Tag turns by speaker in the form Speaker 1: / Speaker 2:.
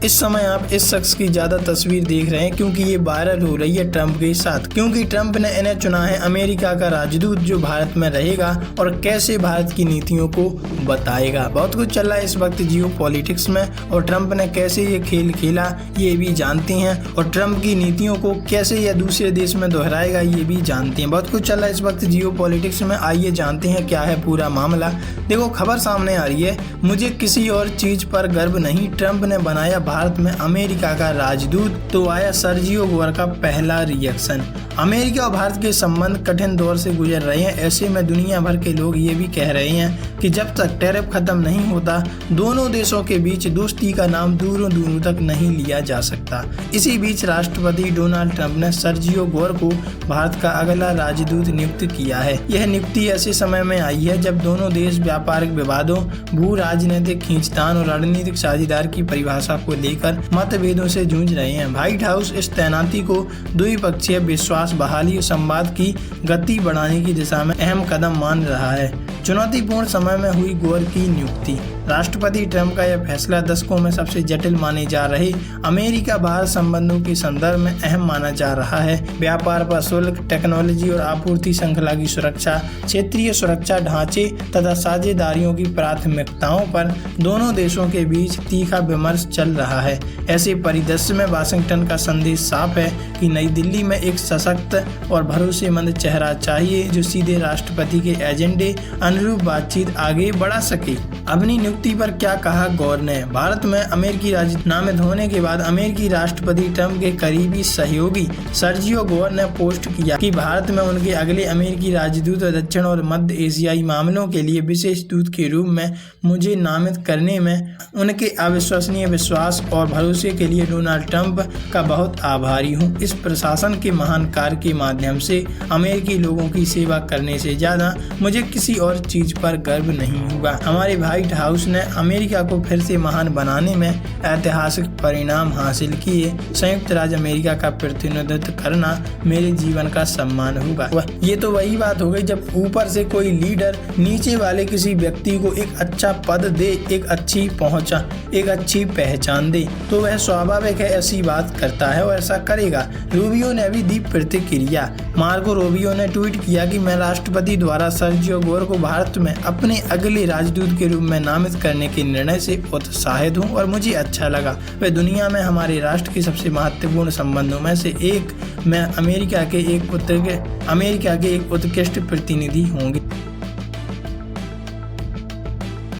Speaker 1: इस समय आप इस शख्स की ज्यादा तस्वीर देख रहे हैं क्योंकि ये वायरल हो रही है ट्रंप के साथ, क्योंकि ट्रंप ने इन्हें चुना है अमेरिका का राजदूत जो भारत में रहेगा और कैसे भारत की नीतियों को बताएगा। बहुत कुछ चल रहा है इस वक्त जियो पॉलिटिक्स में और ट्रंप ने कैसे ये खेल खेला ये भी जानते हैं और ट्रंप की नीतियों को कैसे यह दूसरे देश में दोहराएगा ये भी जानते हैं। बहुत कुछ चल रहा है इस वक्त जियो पॉलिटिक्स में, आइए जानते हैं क्या है पूरा मामला। देखो खबर सामने आ रही है, मुझे किसी और चीज पर गर्व नहीं, ट्रंप ने बनाया भारत में अमेरिका का राजदूत, तो आया सर्जियो गोर का पहला रिएक्शन। अमेरिका और भारत के संबंध कठिन दौर से गुजर रहे हैं, ऐसे में दुनिया भर के लोग ये भी कह रहे हैं कि जब तक टैरिफ खत्म नहीं होता दोनों देशों के बीच दोस्ती का नाम दूरों दूरों तक नहीं लिया जा सकता। इसी बीच राष्ट्रपति डोनाल्ड ट्रंप ने सर्जियो गोर को भारत का अगला राजदूत नियुक्त किया है। यह नियुक्ति ऐसे समय में आई है जब दोनों देश व्यापारिक विवादों, भू राजनीतिक खींचतान और रणनीतिक साझेदार की परिभाषा को लेकर मतभेदों से जूझ रहे हैं। व्हाइट हाउस इस तैनाती को द्विपक्षीय विश्वास बहाली और संवाद की गति बढ़ाने की दिशा में अहम कदम मान रहा है। चुनौतीपूर्ण समय में हुई गोर की नियुक्ति। राष्ट्रपति ट्रंप का यह फैसला दशकों में सबसे जटिल माने जा रहे अमेरिका भारत संबंधों के संदर्भ में अहम माना जा रहा है। व्यापार पर शुल्क, टेक्नोलॉजी और आपूर्ति श्रृंखला की सुरक्षा, क्षेत्रीय सुरक्षा ढांचे तथा साझेदारियों की प्राथमिकताओं पर दोनों देशों के बीच तीखा विमर्श चल रहा है। ऐसे परिदृश्य में वाशिंगटन का संदेश साफ है कि नई दिल्ली में एक सशक्त और भरोसेमंद चेहरा चाहिए जो सीधे राष्ट्रपति के एजेंडे अनुरूप बातचीत आगे बढ़ा सके। अपनी नियुक्ति पर क्या कहा गौर ने। भारत में अमेरिकी राजदूत नामित होने के बाद अमेरिकी राष्ट्रपति ट्रंप के करीबी सहयोगी सर्जियो गोर ने पोस्ट किया कि भारत में उनके अगले अमेरिकी राजदूत और दक्षिण और मध्य एशियाई मामलों के लिए विशेष दूत के रूप में मुझे नामित करने में उनके अविश्वसनीय विश्वास और भरोसे के लिए डोनाल्ड ट्रंप का बहुत आभारी हूँ। इस प्रशासन के महान कार्य के माध्यम से अमेरिकी लोगों की सेवा करने से ज्यादा मुझे किसी और चीज पर गर्व नहीं होगा। हमारे व्हाइट हाउस ने अमेरिका को फिर से महान बनाने में ऐतिहासिक परिणाम हासिल किए। संयुक्त राज्य अमेरिका का प्रतिनिधित्व करना मेरे जीवन का सम्मान होगा। ये तो वही बात हो गई जब ऊपर से कोई लीडर नीचे वाले किसी व्यक्ति को एक अच्छा पद दे, एक अच्छी पहुंचा, एक अच्छी पहचान दे तो वह स्वाभाविक है ऐसी बात करता है और ऐसा करेगा। रूबियो ने भी दी प्रतिक्रिया। मार्को रूबियो ने ट्वीट किया कि मैं राष्ट्रपति द्वारा सर्जियो गोर को भारत में अपने अगले राजदूत के रूप में नामित करने के निर्णय से उत्साहित हूं और मुझे अच्छा लगा। वे दुनिया में हमारे राष्ट्र के सबसे महत्वपूर्ण संबंधों में से एक में अमेरिका के एक उत्कृष्ट प्रतिनिधि होंगे।